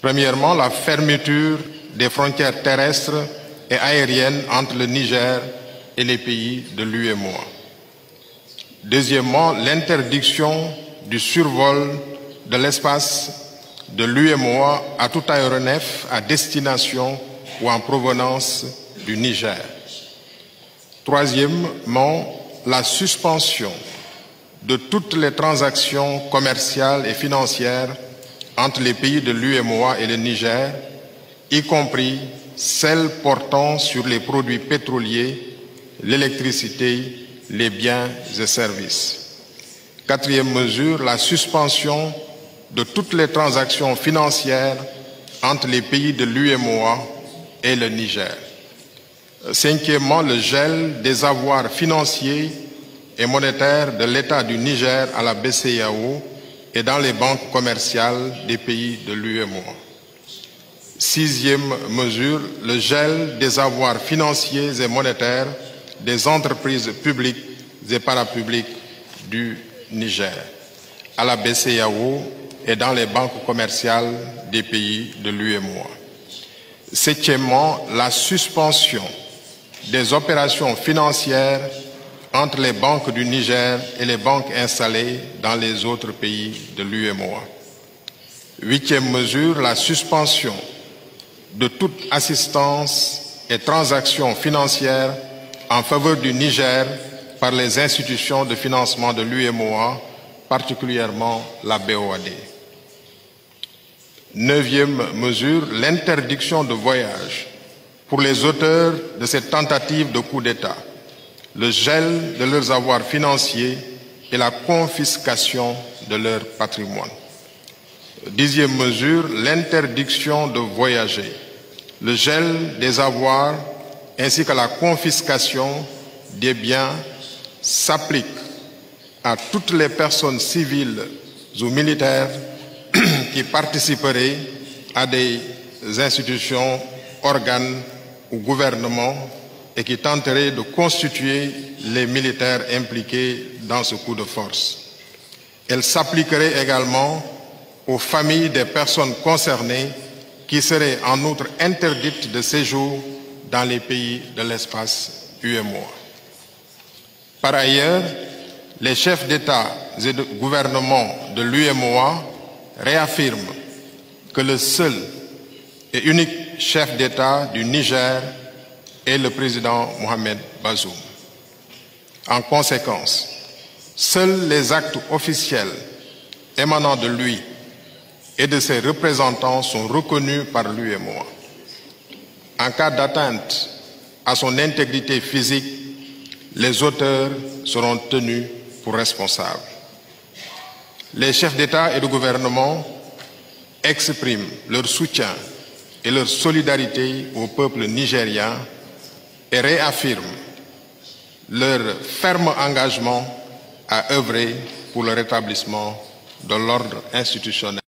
Premièrement, la fermeture des frontières terrestres et aériennes entre le Niger et les pays de l'UEMOA. Deuxièmement, l'interdiction du survol de l'espace de l'UEMOA à tout aéronef à destination ou en provenance du Niger. Troisièmement, la suspension de toutes les transactions commerciales et financières entre les pays de l'UEMOA et le Niger, y compris celles portant sur les produits pétroliers, l'électricité, les biens et services. Quatrième mesure, la suspension de toutes les transactions financières entre les pays de l'UEMOA et le Niger. Cinquièmement, le gel des avoirs financiers et monétaires de l'État du Niger à la BCEAO et dans les banques commerciales des pays de l'UEMOA. Sixième mesure, le gel des avoirs financiers et monétaires des entreprises publiques et parapubliques du Niger à la BCEAO et dans les banques commerciales des pays de l'UEMOA. Septièmement, la suspension des opérations financières entre les banques du Niger et les banques installées dans les autres pays de l'UEMOA. Huitième mesure, la suspension de toute assistance et transactions financières en faveur du Niger par les institutions de financement de l'UEMOA, particulièrement la BOAD. Neuvième mesure, l'interdiction de voyage pour les auteurs de cette tentative de coup d'État, le gel de leurs avoirs financiers et la confiscation de leur patrimoine. Dixième mesure, l'interdiction de voyager, le gel des avoirs ainsi que la confiscation des biens s'applique à toutes les personnes civiles ou militaires qui participeraient à des institutions, organes ou gouvernements et qui tenteraient de constituer les militaires impliqués dans ce coup de force. Elle s'appliquerait également aux familles des personnes concernées qui seraient en outre interdites de séjour dans les pays de l'espace UEMOA. Par ailleurs, les chefs d'État et de gouvernement de l'UEMOA réaffirment que le seul et unique chef d'État du Niger est le président Mohamed Bazoum. En conséquence, seuls les actes officiels émanant de lui et de ses représentants sont reconnus par l'UEMOA. En cas d'atteinte à son intégrité physique, les auteurs seront tenus pour responsables. Les chefs d'État et de gouvernement expriment leur soutien et leur solidarité au peuple nigérien et réaffirment leur ferme engagement à œuvrer pour le rétablissement de l'ordre institutionnel